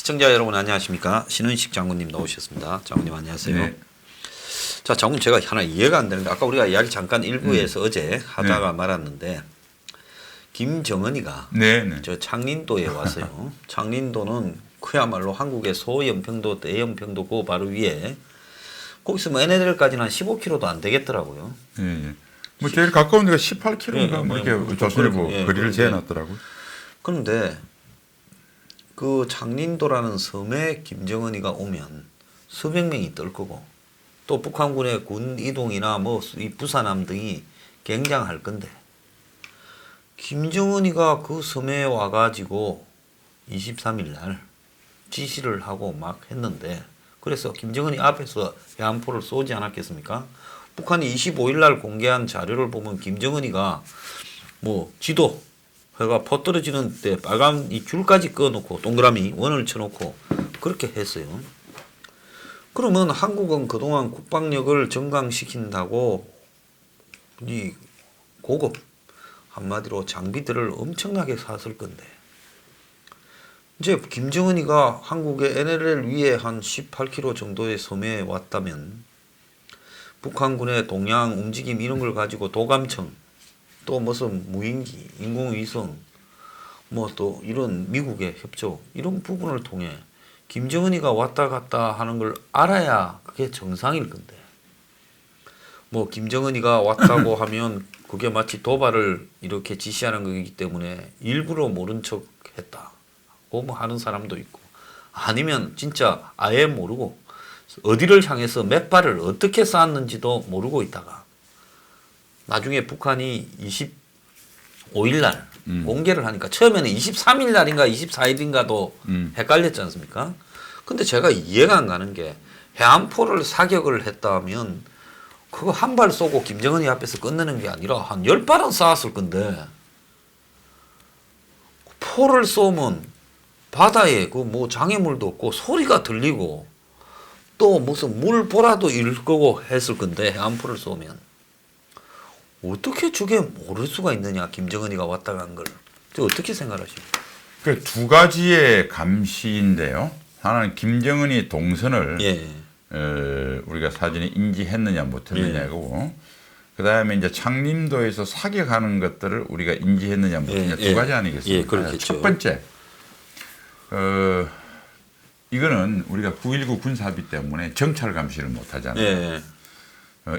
시청자 여러분 안녕하십니까? 신은식 장군님 나오셨습니다. 장군님 안녕하세요. 네. 자, 장군님 제가 하나 이해가 안 되는데 아까 우리가 이야기 잠깐 일부에서 어제 하다가 말았는데 김정은이가 저 창린도에 왔어요. 창린도는 그야말로 한국의 소연평도, 대연평도 그 바로 위에 거기서 뭐 NLL까지는 한 15km도 안 되겠더라고요. 뭐 제일 가까운 데가 18km인가 뭐 이렇게 조선일보 거리를 재놨더라고요. 그런데 그 창린도라는 섬에 김정은이가 오면 수백 명이 뜰 거고 또 북한군의 군 이동이나 뭐 이 부산함 등이 굉장할 건데 김정은이가 그 섬에 와가지고 23일 날 지시를 하고 막 했는데 그래서 김정은이 앞에서 해안포를 쏘지 않았겠습니까? 북한이 25일 날 공개한 자료를 보면 김정은이가 뭐 지도 해가 포 떨어지는 때 빨간 이 줄까지 꺼놓고 동그라미 원을 쳐놓고 그렇게 했어요. 그러면 한국은 그동안 국방력을 정강시킨다고 이 고급 한마디로 장비들을 엄청나게 샀을 건데 이제 김정은이가 한국의 NLL 위에 한 18km 정도의 섬에 왔다면 북한군의 동양 움직임 이런 걸 가지고 도감청 또 무슨 무인기, 인공위성 뭐 또 이런 미국의 협조 이런 부분을 통해 김정은이가 왔다 갔다 하는 걸 알아야 그게 정상일 건데 뭐 김정은이가 왔다고 하면 그게 마치 도발을 이렇게 지시하는 거기 때문에 일부러 모른 척 했다 뭐 하는 사람도 있고 아니면 진짜 아예 모르고 어디를 향해서 몇 발을 어떻게 쐈는지도 모르고 있다가 나중에 북한이 25일 날 공개를 하니까 처음에는 23일 날인가 24일인가도 헷갈렸지 않습니까? 근데 제가 이해가 안 가는 게 해안포를 사격을 했다면 그거 한 발 쏘고 김정은이 앞에서 끝내는 게 아니라 한 10발은 쐈을 건데 포를 쏘면 바다에 그 뭐 장애물도 없고 소리가 들리고 또 무슨 물보라도 일 거고 했을 건데 해안포를 쏘면 어떻게 저게 모를 수가 있느냐 김정은이가 왔다 간 걸 어떻게 생각하십니까? 그 두 가지의 감시인데요. 하나는 김정은이 동선을 우리가 사전에 인지했느냐 못했느냐고 그 다음에 이제 창림도에서 사격하는 것들을 우리가 인지했느냐 못했느냐 두 가지 아니겠습니까? 첫 번째 이거는 우리가 9.19 군사합의 때문에 정찰 감시를 못하잖아요.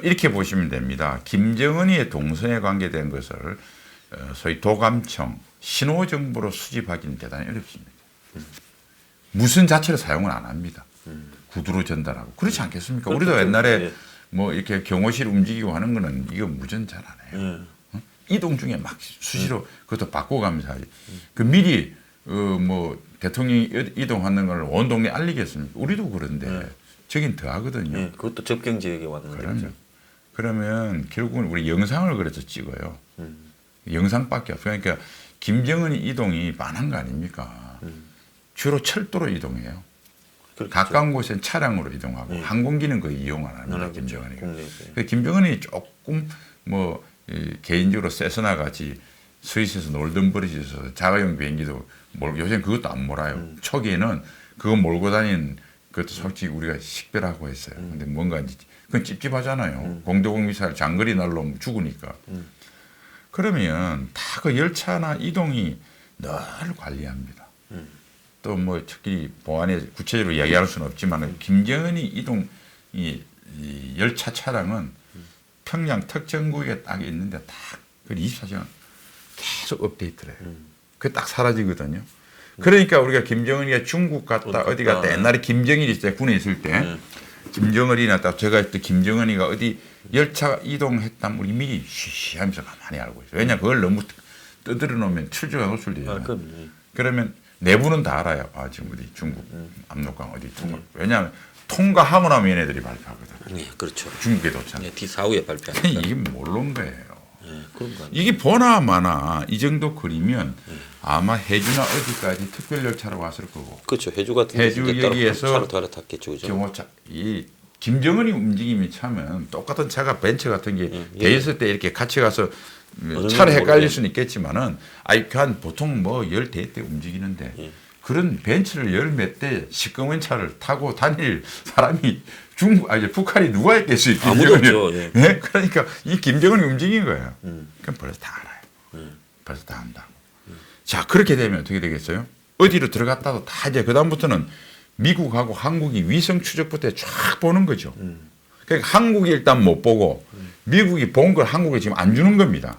이렇게 보시면 됩니다. 김정은이의 동선에 관계된 것을 소위 도감청, 신호정보로 수집하기는 대단히 어렵습니다. 무슨 자체를 사용을 안 합니다. 구두로 전달하고. 그렇지 않겠습니까? 우리도 옛날에 뭐 이렇게 경호실 움직이고 하는 거는 이거 무전 잘 안 해요. 이동 중에 막 수시로 그것도 바꿔가면서 하지. 그 미리 뭐 대통령이 이동하는 걸 온 동네 알리겠습니까? 우리도 그런데 저긴 더 하거든요. 그것도 접경 지역에 왔는데. 그러면 결국은 우리 영상을 그래서 찍어요. 영상밖에 없어요. 그러니까 김정은이 이동이 많은 거 아닙니까? 주로 철도로 이동해요. 그렇겠죠. 가까운 곳엔 차량으로 이동하고 항공기는 거의 이용 안 합니다. 김정은이가. 김정은이 조금 뭐 개인적으로 세스나 같이 스위스에서 놀던 버릇이 있어서 자가용 비행기도 요새는 그것도 안 몰아요. 초기에는 그거 몰고 다니는 그것도 솔직히 우리가 식별하고 했어요. 근데 뭔가 그건 찝찝하잖아요. 공대공 미사일 장거리 날라오면 죽으니까. 그러면 다 그 열차나 이동이 늘 관리합니다. 또 뭐 특히 보안에 구체적으로 이야기할 수는 없지만 김정은이 이동 이 열차 차량은 평양 특정 구역에 딱 있는데 딱 24시간 계속 업데이트를 해요. 그게 딱 사라지거든요. 그러니까 우리가 김정은이가 중국 갔다 어디 갔다 옛날에 김정일이 있을 때 군에 있을 때 김정은이나 딱 제가 했을 때 김정은이가 어디 열차 이동했다면 우리 미리 쉬쉬 하면서 가만히 알고 있어요. 왜냐하면 그걸 너무 떠들어 놓으면 출처가 노출되잖아요. 그러면 내부는 다 알아요. 아 지금 어디 중국 압록강 어디 통과. 왜냐하면 통과하고 나면 얘네들이 발표하거든요. 그렇죠. 중국에 도착. 뒤사후에 발표하니까. 이게 모르는 거예요. 이게 보나 마나 이 정도 거리면 아마 해주나 어디까지 특별 열차로 왔을 거고. 그렇죠. 해주 같은 해주 여기에서 차로 갈아탔겠죠. 그죠? 경호차 이 김정은이 움직임이 차면 똑같은 차가 벤츠 같은 게 돼 있을 때 이렇게 같이 가서 차를 헷갈릴 수는 있겠지만은 한 보통 뭐 10대 때 움직이는데 그런 벤츠를 열 몇 대 시꺼먼 차를 타고 다닐 사람이 북한이 누가 있겠어요? 아무도 없죠. 예. 네? 그러니까 이 김정은이 움직인 거예요. 그럼 벌써 다 알아요. 벌써 다 안다고. 자, 그렇게 되면 어떻게 되겠어요? 어디로 들어갔다도 다 이제 그다음부터는 미국하고 한국이 위성 추적부터 쫙 보는 거죠. 그러니까 한국이 일단 못 보고 미국이 본 걸 한국에 지금 안 주는 겁니다.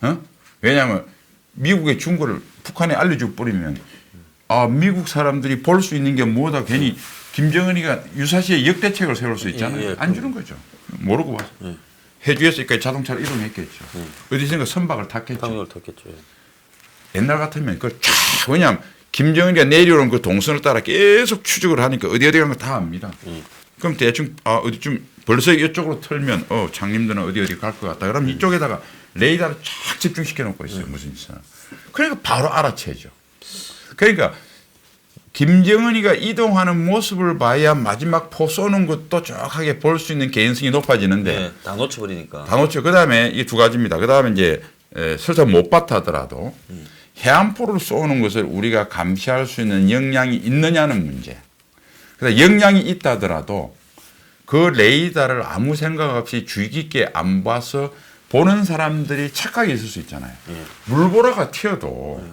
어? 왜냐하면 미국에 준 거를 북한에 알려주고 버리면 미국 사람들이 볼 수 있는 게 뭐다 괜히 김정은이가 유사시에 역대책을 세울 수 있잖아요. 안 주는 거죠. 모르고 와서. 해주에서까지 자동차로 이동했겠죠. 어디선가 선박을 탔겠죠. 옛날 같으면 그걸 쫙 왜냐하면 김정은이가 내려오는 그 동선을 따라 계속 추적을 하니까 어디 가는 거 다 압니다. 그럼 대충 어디쯤 벌써 이쪽으로 털면 장님들은 어디 갈 것 같다. 그러면 이쪽에다가 레이더를 쫙 집중시켜 놓고 있어요. 무슨 짓을. 그러니까 바로 알아채죠. 그러니까 김정은이가 이동하는 모습을 봐야 마지막 포 쏘는 것도 정확하게 볼 수 있는 개연성이 높아지는데 네, 다 놓쳐버리니까. 다 놓쳐. 그다음에 이 두 가지입니다. 그다음에 이제 설사 못 봤다 하더라도 해안포를 쏘는 것을 우리가 감시할 수 있는 역량이 있느냐는 문제. 그래서 역량이 있다 하더라도 그 레이더를 아무 생각 없이 주의 깊게 안 봐서 보는 사람들이 착각이 있을 수 있잖아요. 물보라가 튀어도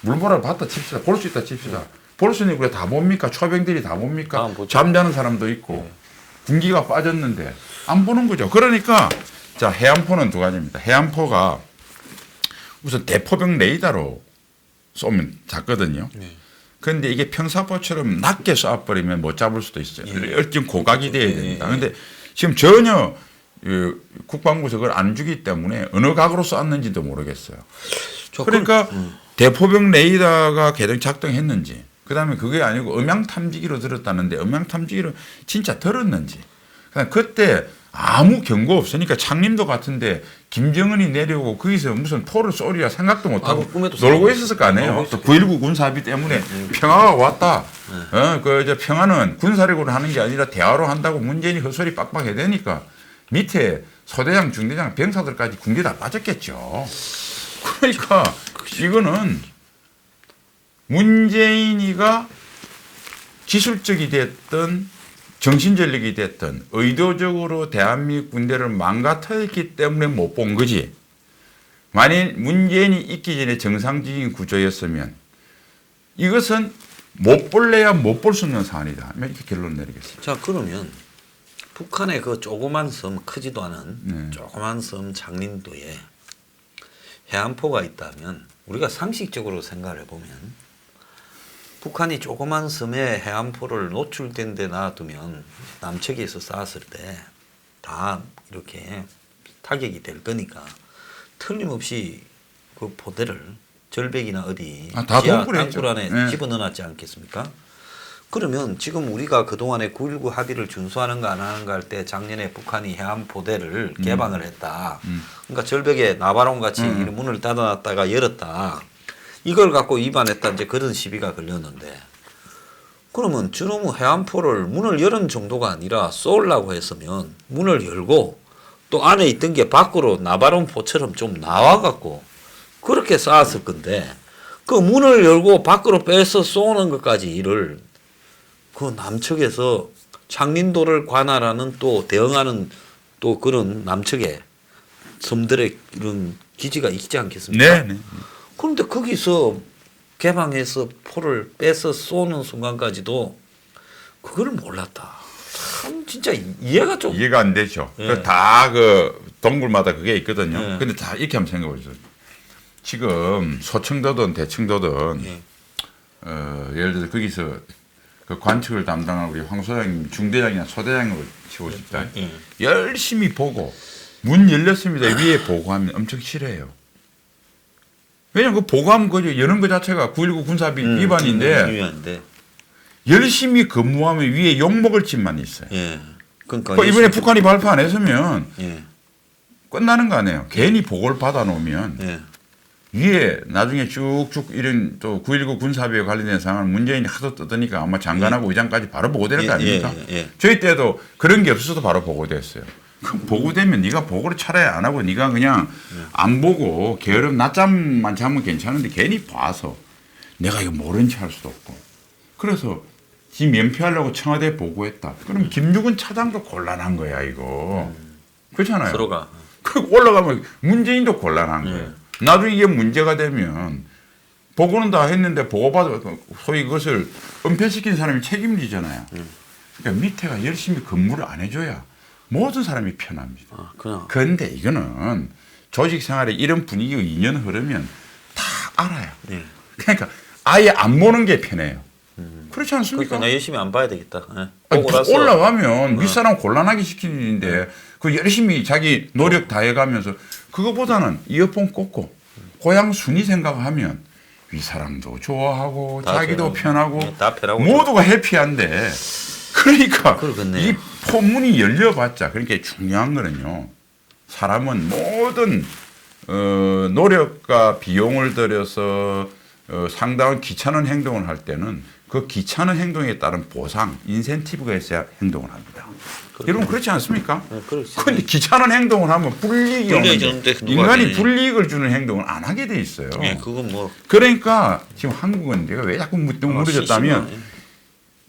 물보라를 봤다 칩시다. 볼 수 있다 칩시다. 볼 수 있는 게 다 봅니까? 초병들이 다 봅니까? 잠자는 사람도 있고 군기가 빠졌는데 안 보는 거죠. 그러니까 자 해안포는 두 가지입니다. 해안포가 우선 대포병 레이더로 쏘면 작거든요. 그런데 이게 평사포처럼 낮게 쏴버리면 못 잡을 수도 있어요. 얼진 고각이 돼야 됩니다. 그런데 지금 전혀 국방부에서 그걸 안 주기 때문에 어느 각으로 쐈는지도 모르겠어요. 그러니까 대포병 레이더가 개정 작동했는지 그다음에 그게 아니고 음향 탐지기로 들었다는데 음향 탐지기로 진짜 들었는지 그때 아무 경고 없으니까 창림도 같은데 김정은이 내려오고 거기서 무슨 포를 쏘리라 생각도 못하고 놀고 있었을 거 아니에요. 또 9.19 군사합의 때문에 평화가 왔다. 이제 평화는 군사력으로 하는 게 아니라 대화로 한다고 문재인이 헛소리 빡빡 해야 되니까 밑에 소대장, 중대장, 병사들까지 군대 다 빠졌겠죠. 그러니까 이거는 문재인이가 기술적이 됐든 정신전력이 됐든 의도적으로 대한민국 군대를 망가뜨렸기 때문에 못 본 거지. 만일 문재인이 있기 전에 정상적인 구조였으면 이것은 못 볼래야 못 볼 수 있는 사안이다. 이렇게 결론 내리겠습니다. 자, 그러면 북한의 그 조그만 섬, 크지도 않은 조그만 섬 장린도에 해안포가 있다면 우리가 상식적으로 생각을 해보면 북한이 조그만 섬에 해안포를 노출된 데 놔두면 남측에서 쐈을 때 다 이렇게 타격이 될 거니까 틀림없이 그 포대를 절벽이나 어디 지하 땅굴 안에 집어넣어놨지 않겠습니까? 그러면 지금 우리가 그동안에 9.19 합의를 준수하는가 안 하는가 할 때 작년에 북한이 해안포대를 개방을 했다. 그러니까 절벽에 나바론 같이 문을 닫아놨다가 열었다. 이걸 갖고 위반했다 이제 그런 시비가 걸렸는데 그러면 저놈의 해안포를 문을 열은 정도가 아니라 쏘려고 했으면 문을 열고 또 안에 있던 게 밖으로 나바론 포처럼 좀 나와갖고 그렇게 쐈을 건데 그 문을 열고 밖으로 빼서 쏘는 것까지 일을 그 남측에서 창린도를 관할하는 또 대응하는 또 그런 남측에 섬들의 이런 기지가 있지 않겠습니까? 네. 그런데 거기서 개방해서 포를 빼서 쏘는 순간까지도 그걸 몰랐다. 참 진짜 이해가 좀 이해가 안 되죠. 예. 다 동굴마다 그게 있거든요. 그런데 다 이렇게 한번 생각해 보세요. 지금 소청도든 대청도든 예를 들어서 거기서 그 관측을 담당하고 우리 황 소장님 중대장이나 소대장으로 치고 싶다. 열심히 보고 문 열렸습니다. 위에 보고하면 엄청 싫어해요. 왜냐면 그 보고하면 그 여는 것 자체가 9.19 군사합의 위반인데 열심히 근무하면 위에 욕먹을 짓만 있어요. 그러니까 이번에 북한이 발표 안 했으면 끝나는 거 아니에요. 괜히 보고를 받아놓으면 위에 나중에 쭉쭉 이런 또 9.19 군사합의에 관련된 상황을 문재인이 하도 떠드니까 아마 장관하고 의장까지 바로 보고될 거 아닙니까? 저희 때도 그런 게 없어서도 바로 보고됐어요. 그럼 보고되면 네가 보고를 차라리 안 하고 네가 그냥 안 보고 게으름 낮잠만 자면 괜찮은데 괜히 봐서 내가 이거 모른 체 할 수도 없고 그래서 지 면피하려고 청와대에 보고했다. 그럼 김육은 차장도 곤란한 거야 이거. 그렇잖아요. 서로가. 그 올라가면 문재인도 곤란한 거예요. 나중에 이게 문제가 되면 보고는 다 했는데 보고받아 소위 그것을 은폐시킨 사람이 책임을 지잖아요. 그러니까 밑에가 열심히 근무를 안 해줘야 모든 사람이 편합니다. 아, 그냥. 그런데 이거는 조직 생활에 이런 분위기가 2년 흐르면 다 알아요. 예. 그러니까 아예 안 보는 게 편해요. 그렇지 않습니까? 그러니까 나 열심히 안 봐야 되겠다. 예. 아니, 보고 나서 올라가면 윗사람 곤란하게 시키는 일인데 그 열심히 자기 노력 다해가면서 그거보다는 이어폰 꽂고 고향 순위 생각하면 윗사람도 좋아하고 다 자기도 편하고 예, 다 편하고 모두가 해피한데 그러니까 그러겠네요. 이 포문이 열려봤자 그러니까 중요한 거는요. 사람은 모든 노력과 비용을 들여서 상당한 귀찮은 행동을 할 때는 그 귀찮은 행동에 따른 보상, 인센티브가 있어야 행동을 합니다. 여러분 그렇지 않습니까? 네, 그렇지. 그런데 귀찮은 행동을 하면 불이익이 불이익이 오는데 오는데 누가 인간이 하겠니? 불이익을 주는 행동을 안 하게 돼 있어요. 예, 그건 뭐 그러니까 지금 한국은 내가 왜 자꾸 무너졌다면 시시하네.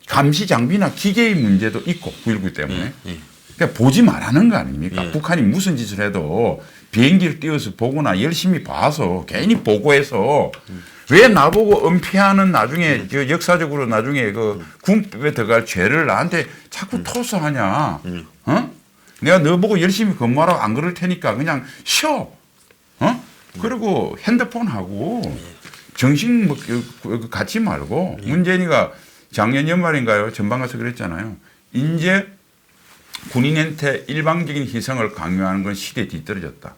감시 장비나 기계의 문제도 있고 9.19 때문에 예. 그러니까 보지 말라는 거 아닙니까? 예. 북한이 무슨 짓을 해도 비행기를 띄워서 보거나 열심히 봐서 괜히 보고해서 왜 나보고 은폐하는 나중에 저 역사적으로 나중에 그 군법에 들어갈 죄를 나한테 자꾸 토스하냐? 어? 내가 너 보고 열심히 근무하라고 안 그럴 테니까 그냥 쉬어. 어? 그리고 핸드폰 하고 정신 뭐 갖지 말고 문재인이가 작년 연말인가요? 전방 가서 그랬잖아요. 이제 군인한테 일방적인 희생을 강요하는 건 시대에 뒤떨어졌다.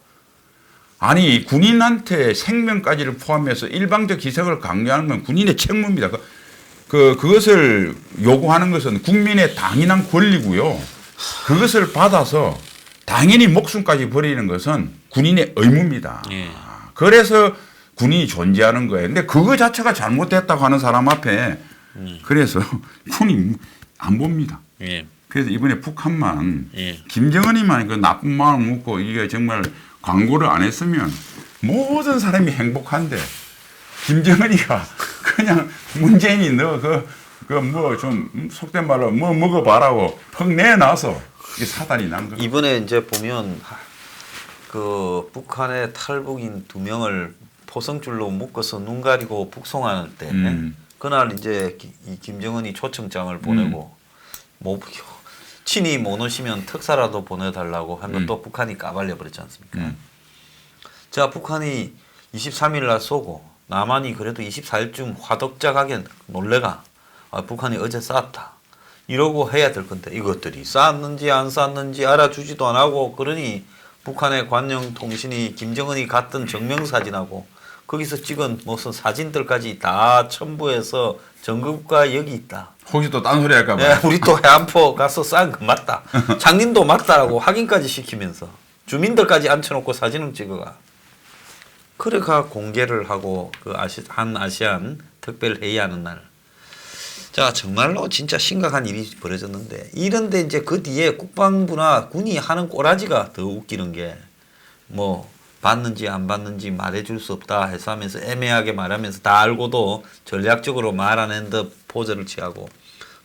아니 군인한테 생명까지를 포함해서 일방적 희생을 강요하는 건 군인의 책무입니다. 그것을 요구하는 것은 국민의 당연한 권리고요. 그것을 받아서 당연히 목숨까지 버리는 것은 군인의 의무입니다. 예. 그래서 군인이 존재하는 거예요. 근데 그거 자체가 잘못됐다고 하는 사람 앞에 그래서 군이 안 봅니다. 예. 그래서 이번에 북한만 예. 김정은이만 그 나쁜 마음 먹고 이게 정말 광고를 안 했으면 모든 사람이 행복한데 김정은이가 그냥 문재인이 너 그 뭐 좀 속된 말로 뭐 먹어봐라고 퍽 내놔서 이게 사단이 난 거예요. 이번에 이제 보면 그 북한의 탈북인 2명을 포성줄로 묶어서 눈 가리고 북송하는 때 그날 이제 이 김정은이 초청장을 보내고 뭐 친히 못 오시면 특사라도 보내달라고 한 것도 북한이 까발려 버렸지 않습니까? 자, 북한이 23일 날 쏘고 남한이 그래도 24일쯤 화덕작하게 놀래가 북한이 어제 쐈다 이러고 해야 될 건데 이것들이 쐈는지 안 쐈는지 알아주지도 안 하고 그러니 북한의 관영통신이 김정은이 갔던 정명사진하고 거기서 찍은 무슨 사진들까지 다 첨부해서 전국과 여기 있다. 혹시 또 딴소리 할까 봐. 네, 우리 또 해안포 가서 싼 거 맞다. 장님도 맞다라고 확인까지 시키면서 주민들까지 앉혀놓고 사진을 찍어가. 그래가 공개를 하고 그 한 아시안 특별 회의하는 날. 자 정말로 진짜 심각한 일이 벌어졌는데 이런데 이제 그 뒤에 국방부나 군이 하는 꼬라지가 더 웃기는 게 뭐 받는지 안 받는지 말해줄 수 없다 해서 하면서 애매하게 말하면서 다 알고도 전략적으로 말 안 했는 듯 포즈를 취하고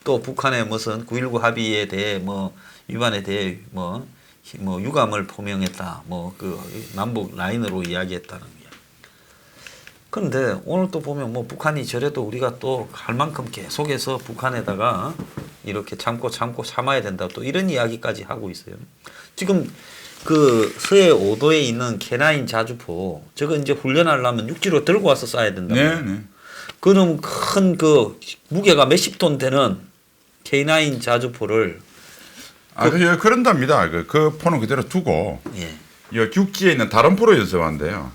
또 북한의 무슨 9.19 합의에 대해 뭐 위반에 대해 뭐 유감을 표명했다 뭐 그 남북 라인으로 이야기했다는 거야. 그런데 오늘 또 보면 뭐 북한이 저래도 우리가 또 할 만큼 계속해서 북한에다가 이렇게 참아야 된다 또 이런 이야기까지 하고 있어요. 지금 그 서해 5도에 있는 K9 자주포 저거 이제 훈련하려면 육지로 들고 와서 쏴야 된다. 네. 그럼 큰 그 무게가 몇십 톤 되는 K9 자주포를 그런답니다. 그 포는 그대로 두고 예. 육지에 있는 다른 포로 연습한대요.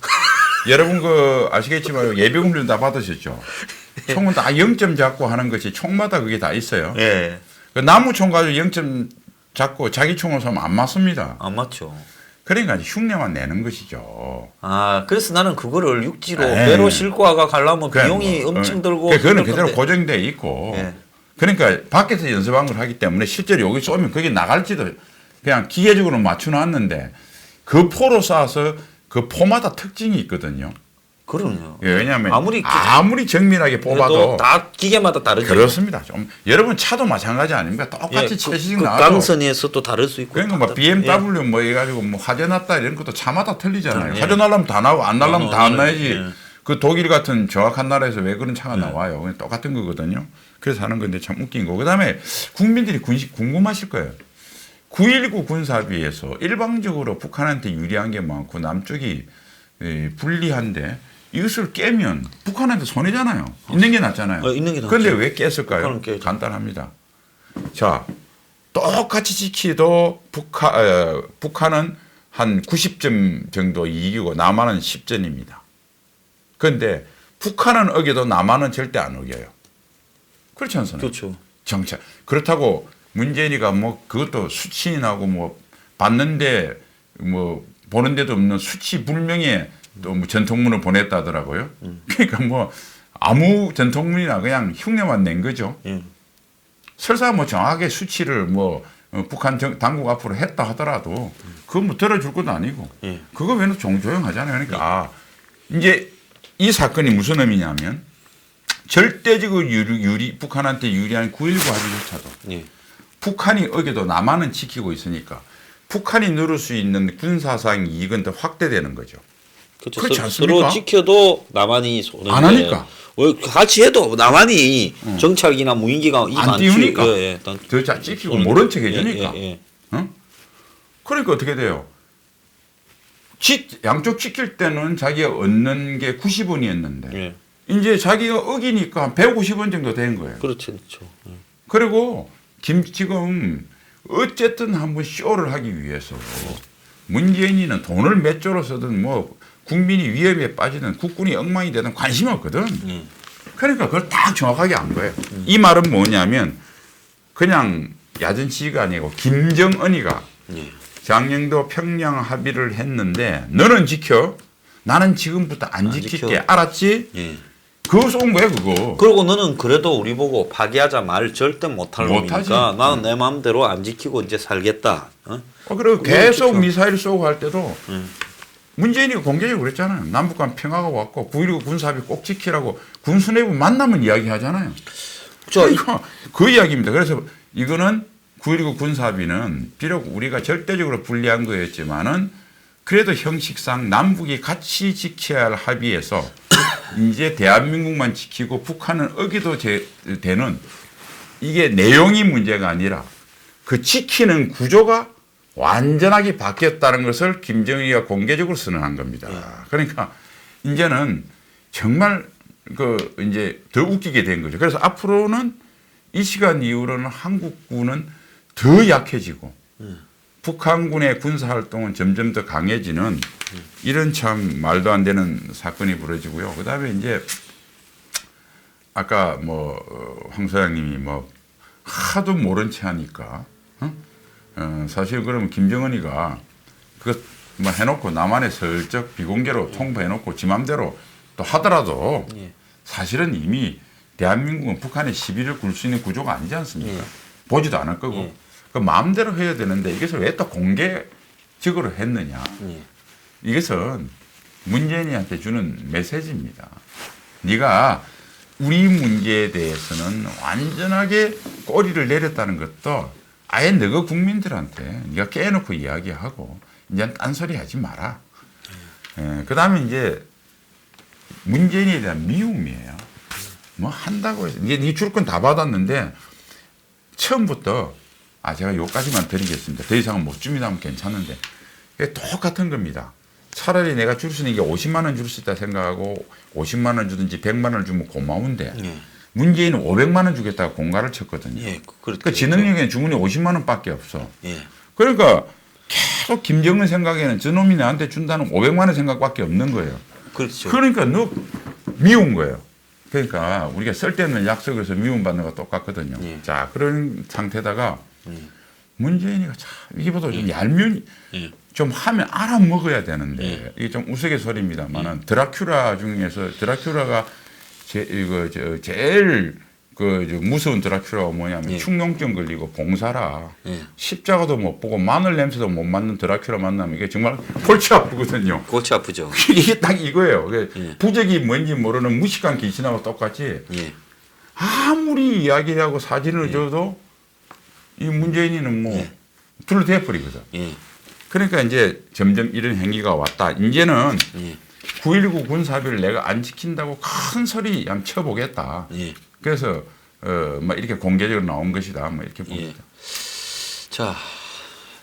여러분 그 아시겠지만 예비군 훈련 다 받으셨죠? 총은 다 0점 잡고 하는 것이 총마다 그게 다 있어요. 예. 그 나무 총 가지고 0점 잡고 자기 총을 쏘면 안 맞습니다. 안 맞죠. 그러니까 흉내만 내는 것이죠. 아, 그래서 나는 그거를 육지로 에이. 배로 싣고 와가 가려면 그래, 비용이 뭐, 엄청 들고 그거는 힘들 그대로 건데. 고정돼 있고. 예. 그러니까 밖에서 연습한 걸 하기 때문에 실제로 여기 쏘면 그게 나갈지도 그냥 기계적으로 맞춰놨는데 그 포로 쏴서 그 포마다 특징이 있거든요. 그럼요. 예, 왜냐하면 아무리 아무리 정밀하게 뽑아도 다 기계마다 다르죠. 그렇습니다. 좀 여러분 차도 마찬가지 아닙니까? 똑같이 예, 채식 그 나와도 강선에서 또 다를 수 있고. 그러니까 뭐 BMW 뭐 해가지고 뭐 화재 났다 이런 것도 차마다 틀리잖아요. 예. 화재 날라면 다 나오고 안 날라면 다 안 나야지. 예. 그 독일 같은 정확한 나라에서 왜 그런 차가 나와요? 그냥 똑같은 거거든요. 그래서 하는 건데 참 웃긴 거. 그다음에 국민들이 궁금하실 거예요. 9.19 군사합의에서 일방적으로 북한한테 유리한 게 많고 남쪽이 불리한데 이것을 깨면 북한한테 손해잖아요. 있는 게 낫잖아요. 있는 게 낫죠. 그런데 왜 깼을까요? 간단합니다. 자, 똑같이 지키도 북한은 한 90점 정도 이기고 남한은 10점입니다. 그런데 북한은 어겨도 남한은 절대 안 어겨요. 그렇지 않습니까? 그렇죠. 정책. 그렇다고 문재인이가 뭐 그것도 수치인하고 뭐 봤는데 뭐 보는데도 없는 수치 불명의 또 뭐 전통문을 보냈다더라고요. 그러니까 뭐 아무 전통문이나 그냥 흉내만 낸 거죠. 설사 뭐 정확하게 수치를 뭐 북한 당국 앞으로 했다 하더라도 그거 뭐 들어줄 것도 아니고 그거 외에는 조용하잖아요. 그러니까 이제 이 사건이 무슨 의미냐면 절대적으로 북한한테 유리한 9.19 합의조차도 북한이 어겨도 남한은 지키고 있으니까 북한이 누릴 수 있는 군사상 이익은 더 확대되는 거죠. 그렇죠. 그렇지 않습니까? 서로 지켜도 남한이 손해. 안 하니까. 같이 해도 남한이 정찰기나 무인기가 안 띄우니까. 더 더 지키고 모른 척 해주니까. 예. 그러니까 어떻게 돼요? 양쪽 지킬 때는 자기가 얻는 게 90원이었는데 이제 자기가 어기니까 150원 정도 된 거예요. 그렇죠. 그리고 지금 어쨌든 한번 쇼를 하기 위해서 문재인이는 돈을 몇 조로 쓰든 뭐 국민이 위험에 빠지든 국군이 엉망이 되든 관심이 없거든. 그러니까 그걸 딱 정확하게 한 거예요. 이 말은 뭐냐면 그냥 야전치가 아니고 김정은이가 장령도 평양 합의를 했는데 너는 지켜. 나는 지금부터 안 지킬게. 알았지? 그거 쏜 거야 그거. 그리고 너는 그래도 우리 보고 파기하자 말 절대 못할 놈이니까 나는 내 마음대로 안 지키고 이제 살겠다. 그리고 계속 미사일 쏘고 할 때도 문재인이 공개적으로 그랬잖아요. 남북 간 평화가 왔고 9.19 군사합의 꼭 지키라고 군수내부 만나면 이야기하잖아요. 그러니까 그 이야기입니다. 그래서 이거는 9.19 군사합의는 비록 우리가 절대적으로 불리한 거였지만은 그래도 형식상 남북이 같이 지켜야 할 합의에서 이제 대한민국만 지키고 북한은 어기도 되는 이게 내용이 문제가 아니라 그 지키는 구조가 완전하게 바뀌었다는 것을 김정일이가 공개적으로 선언한 겁니다. 그러니까 이제는 정말 이제 더 웃기게 된 거죠. 그래서 앞으로는 이 시간 이후로는 한국군은 더 약해지고 북한군의 군사활동은 점점 더 강해지는 이런 참 말도 안 되는 사건이 벌어지고요. 그 다음에 이제 아까 황 소장님이 하도 모른 체 하니까 사실 그러면 김정은이가 그거 해놓고 남한에 슬쩍 비공개로 통보해놓고 지 맘대로 또 하더라도 사실은 이미 대한민국은 북한의 시비를 굴 수 있는 구조가 아니지 않습니까? 보지도 않을 거고 그 마음대로 해야 되는데 이것을 왜 또 공개적으로 했느냐? 이것은 문재인한테 주는 메시지입니다. 네가 우리 문제에 대해서는 완전하게 꼬리를 내렸다는 것도 아예 너가 국민들한테 네가 깨놓고 이야기하고 이제 딴소리 하지 마라. 그 다음에 이제 문재인에 대한 미움이에요. 뭐 한다고 해서 이제 네 줄 건 다 받았는데 처음부터 제가 요까지만 드리겠습니다. 더 이상은 못 줍니다 하면 괜찮은데 이게 똑같은 겁니다. 차라리 내가 줄 수 있는 게 50만 원 줄 수 있다 생각하고 50만 원 주든지 100만 원을 주면 고마운데 문재인은 500만 원 주겠다고 공갈을 쳤거든요. 그러니까 지능력에는 주문이 50만 원밖에 없어. 그러니까 계속 김정은 생각에는 저놈이 나한테 준다는 500만 원 생각밖에 없는 거예요. 그렇죠. 그러니까 너 미운 거예요. 그러니까 우리가 쓸데없는 약속을 해서 미움받는 거 똑같거든요. 자, 그런 상태다가 문재인이가 참 이게보다 좀 얄미운 좀 하면 알아먹어야 되는데 이게 좀 우스갯소리입니다만은 드라큘라 중에서 드라큘라가 제일 그 무서운 드라큘라가 뭐냐면 예. 축농증 걸리고 봉사라 예. 십자가도 못 보고 마늘 냄새도 못 맡는 드라큘라 만나면 이게 정말 골치 아프거든요. 골치 아프죠. 이게 딱 이거예요. 예. 부적이 뭔지 모르는 무식한 귀신하고 똑같이 예. 아무리 이야기하고 사진을 줘도 이 문재인이는 뭐 예. 둘러대 버리거든. 예. 그러니까 이제 점점 이런 행위가 왔다. 이제는 예. 9.19 군사비를 내가 안 지킨다고 큰 소리 한번 쳐보겠다. 예. 그래서 막 이렇게 공개적으로 나온 것이다. 뭐 이렇게 봅니다. 자,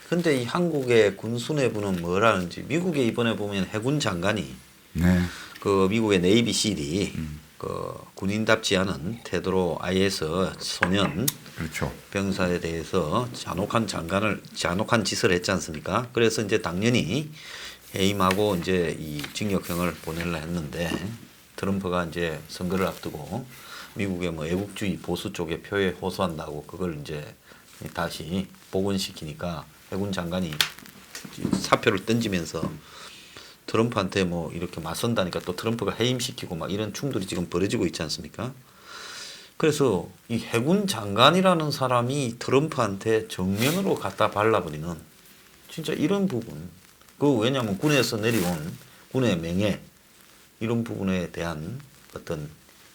근데 이 한국의 군수 내부는 뭐라는지 미국에 이번에 보면 해군 장관이 네. 그 미국의 네이비 실이 그 군인답지 않은 태도로 IS 소년 그렇죠. 병사에 대해서 잔혹한 짓을 했지 않습니까? 그래서 이제 당연히 해임하고 이제 이 징역형을 보내려 했는데 트럼프가 이제 선거를 앞두고 미국의 뭐 애국주의 보수 쪽에 표에 호소한다고 그걸 이제 다시 복원시키니까 해군 장관이 사표를 던지면서 트럼프한테 뭐 이렇게 맞선다니까 또 트럼프가 해임시키고 막 이런 충돌이 지금 벌어지고 있지 않습니까? 그래서 이 해군 장관이라는 사람이 트럼프한테 정면으로 갖다 발라버리는 진짜 이런 부분. 그 왜냐하면 군에서 내려온 군의 명예 이런 부분에 대한 어떤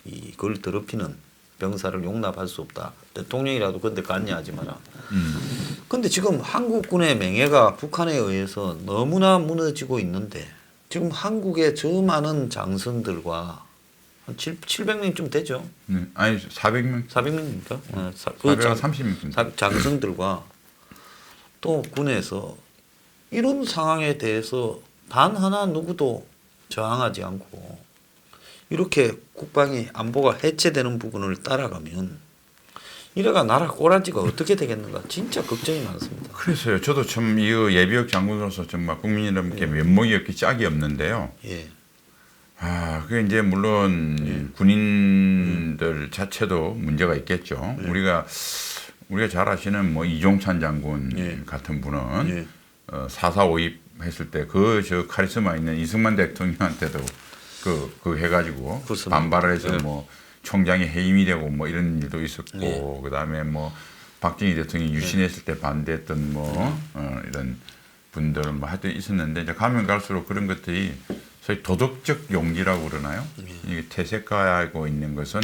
이걸 더럽히는 병사를 용납할 수 없다. 대통령이라도 근데 관여하지 마라. 근데 지금 한국군의 명예가 북한에 의해서 너무나 무너지고 있는데 지금 한국의 저 많은 장성들과 한 700명쯤 되죠. 네. 아니 400명. 400명입니까? 그 430명. 장성들과 또 군에서 이런 상황에 대해서 단 하나 누구도 저항하지 않고 이렇게 국방이 안보가 해체되는 부분을 따라가면 이래가 나라 꼬라지가 어떻게 되겠는가 진짜 걱정이 많습니다. 그래서요. 저도 참 이 예비역 장군으로서 정말 국민 여러분께 면목이 없기 짝이 없는데요. 예. 그게 이제 물론 군인들 자체도 문제가 있겠죠. 우리가 잘 아시는 뭐 이종찬 장군 같은 분은 4.4 5입 했을 때 저 카리스마 있는 이승만 대통령한테도 그 해가지고 그렇습니다. 반발을 해서 뭐 총장이 해임이 되고 뭐 이런 일도 있었고 그다음에 뭐 박정희 대통령이 유신했을 때 반대했던 뭐 이런 분들 뭐 하여튼 있었는데 이제 가면 갈수록 그런 것들이 소위 도덕적 용기라고 그러나요? 이게 퇴색하고 있는 것은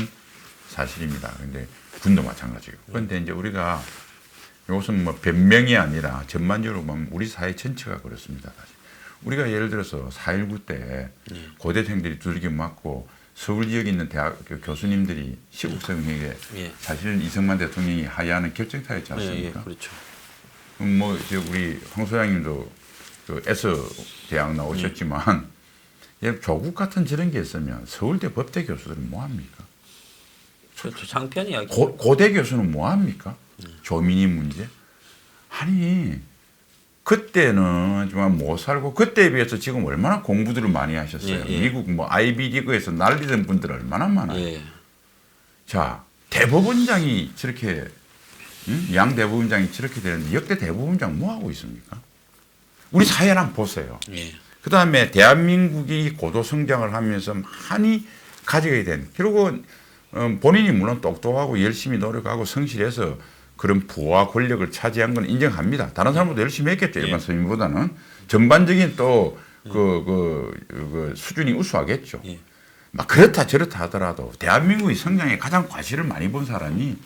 사실입니다. 근데 군도 마찬가지고. 그런데 이제 우리가 이것은 뭐 변명이 아니라 전반적으로 보면 우리 사회 전체가 그렇습니다. 사실. 우리가 예를 들어서 4.19 때 고대생들이 두들겨 맞고 서울 지역에 있는 대학 교수님들이 시국성에게 사실은 이승만 대통령이 하야하는 결정타였지 않습니까? 그렇죠. 뭐 이제 우리 황 소장님도 그 에서 대학 나오셨지만 조국 같은 저런 게 있으면 서울대 법대 교수들은 뭐 합니까? 그렇죠. 장편이야. 고대 교수는 뭐 합니까? 조민희 문제. 아니 그때는 정말 못 살고 그때에 비해서 지금 얼마나 공부들을 많이 하셨어요. 미국 뭐 아이비리그에서 날리던 분들 얼마나 많아요. 자 대법원장이 저렇게 양 대법원장이 저렇게 되는데 역대 대법원장 뭐 하고 있습니까? 우리 사회를 한번 보세요. 그 다음에 대한민국이 고도 성장을 하면서 많이 가져야 된 결국은 본인이 물론 똑똑하고 열심히 노력하고 성실해서 그런 부와 권력을 차지한 건 인정합니다. 다른 사람보다 열심히 했겠죠. 일반 서민보다는. 전반적인 또 그 수준이 우수하겠죠. 막 그렇다 저렇다 하더라도 대한민국의 성장에 가장 과실을 많이 본 사람이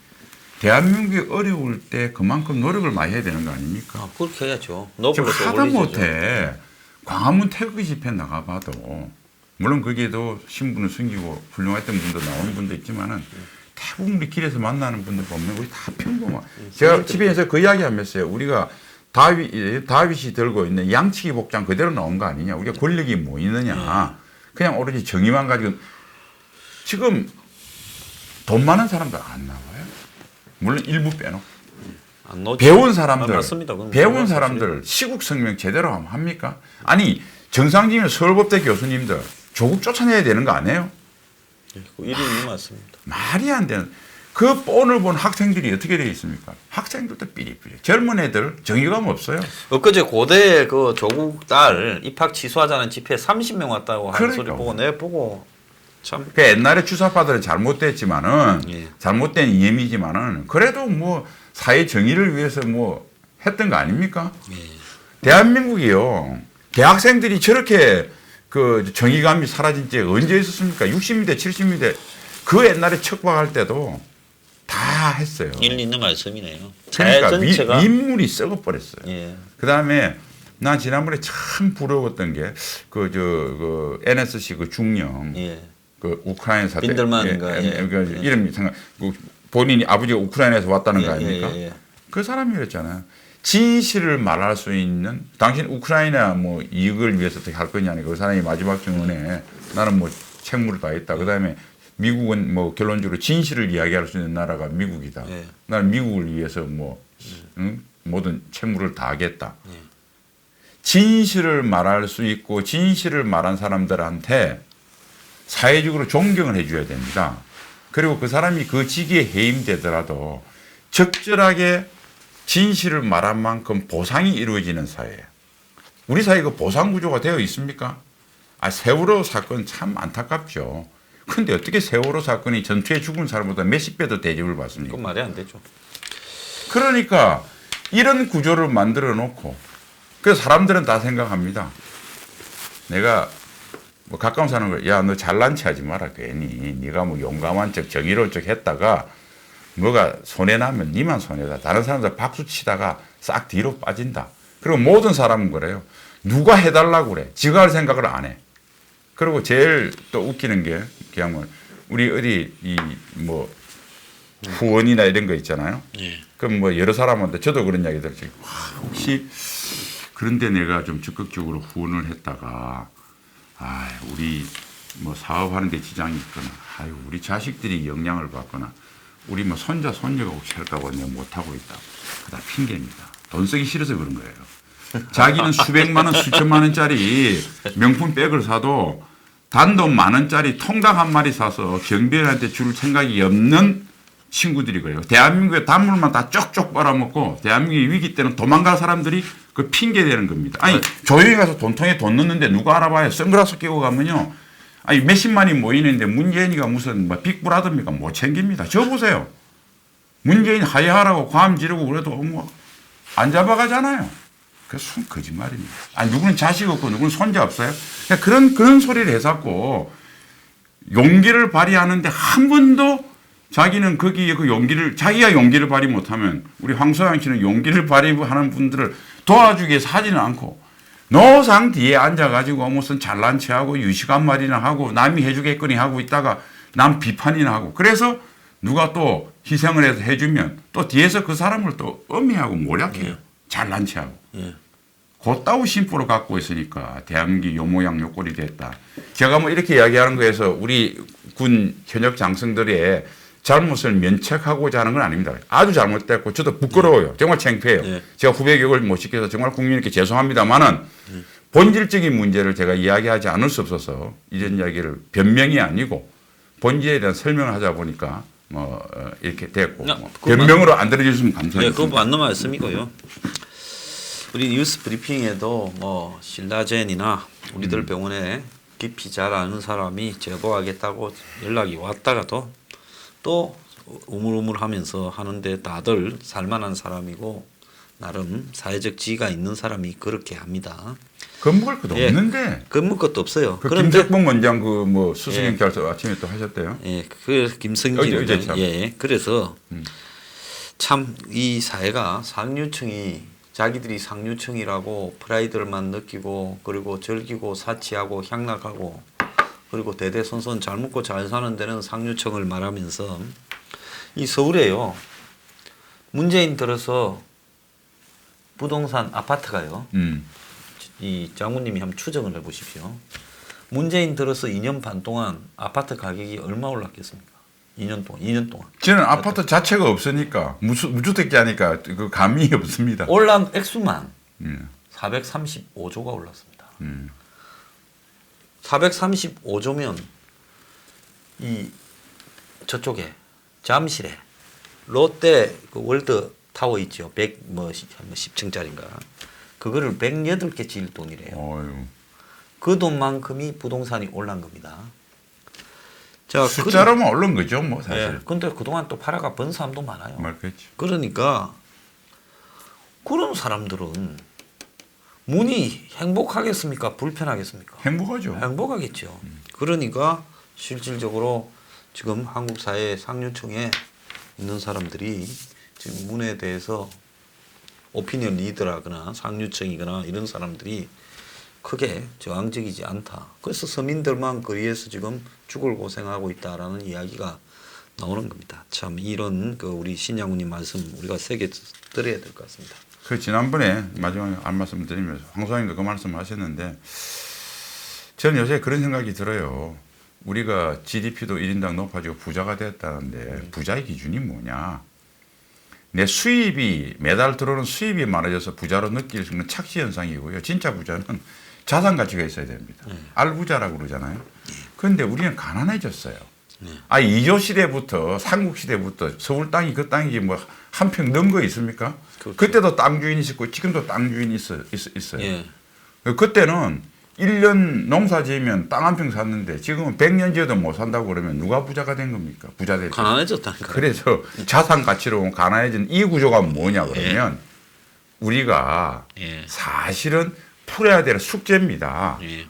대한민국이 어려울 때 그만큼 노력을 많이 해야 되는 거 아닙니까? 그렇게 해야죠. 지금 하다 못해 광화문 태극기 집회 나가봐도 물론 거기에도 신분을 숨기고 훌륭했던 분도 나오는 분도 있지만은 대부분 우리 길에서 만나는 분들 보면 우리 다 평범한. 제가 집에서 그 이야기 하면서요. 우리가 다윗이 들고 있는 양치기 복장 그대로 나온 거 아니냐. 우리가 권력이 뭐 있느냐. 그냥 오로지 정의만 가지고 지금 돈 많은 사람들 안 나와요. 물론 일부 빼놓고. 배운 사람들, 맞습니다. 배운 사람들 시국 성명 제대로 하면 합니까? 아니 정상적인 서울법대 교수님들 조국 쫓아내야 되는 거 아니에요? 이름이 맞습니다. 말이 안 되는 그 뻔을 본 학생들이 어떻게 되어 있습니까? 학생들도 삐리삐리 젊은 애들 정의감 없어요. 엊그제 고대 그 조국 딸 입학 취소하자는 집회 30명 왔다고 하는 그러니까. 소리 보고 내 보고 참. 그 옛날에 주사파들은 잘못됐지만은 예. 잘못된 이념이지만은 그래도 뭐 사회 정의를 위해서 뭐 했던 거 아닙니까? 예. 대한민국이요. 대학생들이 저렇게 그 정의감이 사라진 지 언제 있었습니까? 60년대, 70년대 그 옛날에 척박할 때도 다 했어요. 일리 있는 말씀이네요. 사회 그러니까 전체가 민물이 썩어버렸어요. 예. 그 다음에 난 지난번에 참 부러웠던 게 그 NSC 그 중령 예. 그 우크라이나 사태 빈들만인가, 예. 그 이름이 생각 그 본인이 아버지가 우크라이나에서 왔다는 거 예, 아닙니까? 예, 예. 그 사람이 그랬잖아요. 진실을 말할 수 있는 당신 우크라이나 뭐 이익을 위해서 어떻게 할 거냐니 그 사람이 마지막 증언에 나는 뭐 책무를 다했다. 그다음에 미국은 뭐 결론적으로 진실을 이야기할 수 있는 나라가 미국이다. 예. 나는 미국을 위해서 뭐 모든 책무를 다하겠다. 예. 진실을 말할 수 있고 진실을 말한 사람들한테 사회적으로 존경을 해줘야 됩니다. 그리고 그 사람이 그 직위에 해임되더라도 적절하게 진실을 말한 만큼 보상이 이루어지는 사회예요. 우리 사회가 보상 구조가 되어 있습니까? 세월호 사건 참 안타깝죠. 근데 어떻게 세월호 사건이 전투에 죽은 사람보다 몇십 배 더 대접을 받습니까? 그건 말이 안 되죠. 그러니까 이런 구조를 만들어 놓고 그래서 사람들은 다 생각합니다. 내가 뭐 가까운 사람을 야 너 잘난 체 하지 마라 괜히 네가 뭐 용감한 척 정의로운 척 했다가 뭐가 손해나면 니만 손해다. 다른 사람들 박수 치다가 싹 뒤로 빠진다. 그리고 모든 사람은 그래요. 누가 해달라고 그래. 지가 할 생각을 안 해. 그리고 제일 또 웃기는 게 그냥 뭐 우리 어디 이 뭐 후원이나 이런 거 있잖아요. 예. 그럼 뭐 여러 사람한테 저도 그런 이야기 들었지. 혹시 그런데 내가 좀 적극적으로 후원을 했다가 우리 뭐 사업하는 데 지장이 있거나 우리 자식들이 영향을 받거나 우리 뭐 손자 손녀가 혹시 할까봐 내가 못하고 있다. 그다 핑계입니다. 돈 쓰기 싫어서 그런 거예요. 자기는 수백만 원 수천만 원짜리 명품 백을 사도 단돈 만 원짜리 통닭 한 마리 사서 경비원한테 줄 생각이 없는 친구들이 그래요. 대한민국의 단물만 다 쪽쪽 빨아먹고 대한민국의 위기 때는 도망갈 사람들이 그 핑계 대는 겁니다. 아니 조용히 가서 돈통에 돈 넣는데 누가 알아봐요. 선글라스 끼고 가면요. 아니 몇십만이 모이는데 문재인이가 무슨 뭐 빅브라더입니까? 못 챙깁니다. 저 보세요. 문재인 하야하라고 과음 지르고 그래도 뭐 안 잡아가잖아요. 그 순 거짓말입니다. 아니 누구는 자식 없고 누구는 손자 없어요. 그런 소리를 해갖고 용기를 발휘하는데 한 번도 자기는 거기에 그 용기를 자기가 용기를 발휘 못하면 우리 황소영 씨는 용기를 발휘하는 분들을 도와주기 위해서 하지는 않고 노상 뒤에 앉아가지고 무슨 잘난 체하고 유식한 말이나 하고 남이 해주겠거니 하고 있다가 남 비판이나 하고 그래서 누가 또 희생을 해서 해주면 또 뒤에서 그 사람을 또 음해하고 모략해요. 잘난 체하고. 그따위 심보를 갖고 있으니까 대한민국이 요 모양 요 꼴이 됐다. 제가 뭐 이렇게 이야기하는 거에서 우리 군 현역 장성들의 잘못을 면책하고자 하는 건 아닙니다. 아주 잘못됐고 저도 부끄러워요. 정말 창피해요. 제가 후배 교육을 못 시켜서 정말 국민께 죄송합니다만은 본질적인 문제를 제가 이야기하지 않을 수 없어서 이런 이야기를 변명이 아니고 본질에 대한 설명을 하자 보니까 뭐 이렇게 됐고 뭐 변명으로 안 들어주시면 감사하겠습니다. 네, 그거 맞는 말씀이고요. 우리 뉴스 브리핑에도 뭐 신라젠이나 우리들 병원에 깊이 잘 아는 사람이 제보하겠다고 연락이 왔다가도 또 우물우물하면서 하는데 다들 살만한 사람이고 나름 사회적 지위가 있는 사람이 그렇게 합니다. 겁먹을 것도 없는데. 겁먹을 것도 없어요. 그 김석봉 원장 그 뭐 수석인 결서 아침에 또 하셨대요. 예, 그 김성진 원장. 예, 그래서 참 이 사회가 상류층이 자기들이 상류층이라고 프라이드를만 느끼고 그리고 즐기고 사치하고 향락하고 그리고 대대손손 잘 먹고 잘 사는 데는 상류층을 말하면서 이 서울에요. 문재인 들어서 부동산 아파트가요. 이 장군님이 한번 추정을 해보십시오. 문재인 들어서 2년 반 동안 아파트 가격이 얼마 올랐겠습니까? 2년 동안. 저는 아파트 자체가 없으니까 무주택자니까 그 감이 없습니다. 올란 액수만 435조가 올랐습니다. 435조면 이 저쪽에 잠실에 롯데 그 월드 타워 있죠. 10층짜리인가. 그거를 108개 지을 돈이래요. 어휴. 그 돈만큼이 부동산이 올란 겁니다. 자, 숫자로만 오른 거죠, 뭐 사실. 예. 근데 그동안 또 팔아가 번 사람도 많아요. 맞겠죠. 그러니까 그런 사람들은 문이 행복하겠습니까? 불편하겠습니까? 행복하죠. 행복하겠죠. 그러니까 실질적으로 지금 한국 사회 상류층에 있는 사람들이 지금 문에 대해서 오피니언 리더라거나 상류층이거나 이런 사람들이 크게 저항적이지 않다. 그래서 서민들만 거리에서 지금 죽을 고생하고 있다라는 이야기가 나오는 겁니다. 참 이런 그 우리 신양훈님 말씀 우리가 새겨 들어야 될 것 같습니다. 그 지난번에 마지막에 안 말씀드리면서 황 소장님도 그 말씀하셨는데 저는 요새 그런 생각이 들어요. 우리가 GDP도 1인당 높아지고 부자가 됐다는데 부자의 기준이 뭐냐? 내 수입이 매달 들어오는 수입이 많아져서 부자로 느낄 수 있는 착시 현상이고요. 진짜 부자는 자산 가치가 있어야 됩니다. 알부자라고 그러잖아요. 그런데 우리는 가난해졌어요. 이조 시대부터 삼국 시대부터 서울 땅이 그 땅이지 뭐 한 평 넘은 거 있습니까? 그렇죠. 그때도 땅 주인이 있었고 지금도 땅 주인이 있어요. 예. 그때는 1년 농사 지으면 땅 한 평 샀는데 지금은 100년 지어도 못 산다고 그러면 누가 부자가 된 겁니까? 부자 될 때. 가난해졌다니까. 그래서 자산 가치로 가난해진 이 구조가 뭐냐 그러면 우리가 예. 사실은 풀어야 될 숙제입니다. 예.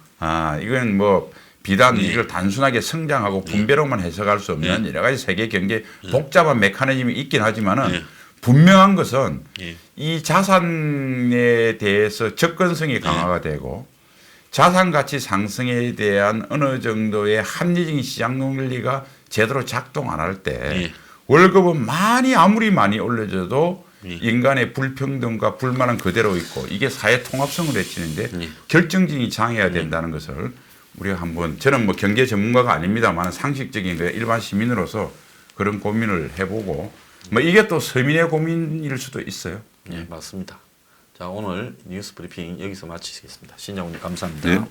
이건 뭐 비단 예. 이걸 단순하게 성장하고 분배로만 해석할 수 없는 여러 가지 세계 경제 복잡한 메커니즘이 있긴 하지만은 예. 분명한 것은 예. 이 자산에 대해서 접근성이 강화가 되고 자산 가치 상승에 대한 어느 정도의 합리적인 시장 논리가 제대로 작동 안 할 때 예. 월급은 아무리 많이 올려줘도 예. 인간의 불평등과 불만은 그대로 있고 이게 사회 통합성을 해치는데 예. 결정적인 장애가 된다는 것을 우리가 한번 저는 뭐 경제 전문가가 아닙니다만 상식적인 그 일반 시민으로서 그런 고민을 해보고 뭐 이게 또 서민의 고민일 수도 있어요. 예, 맞습니다. 자, 오늘 뉴스 브리핑 여기서 마치겠습니다. 신장훈님 감사합니다. 네.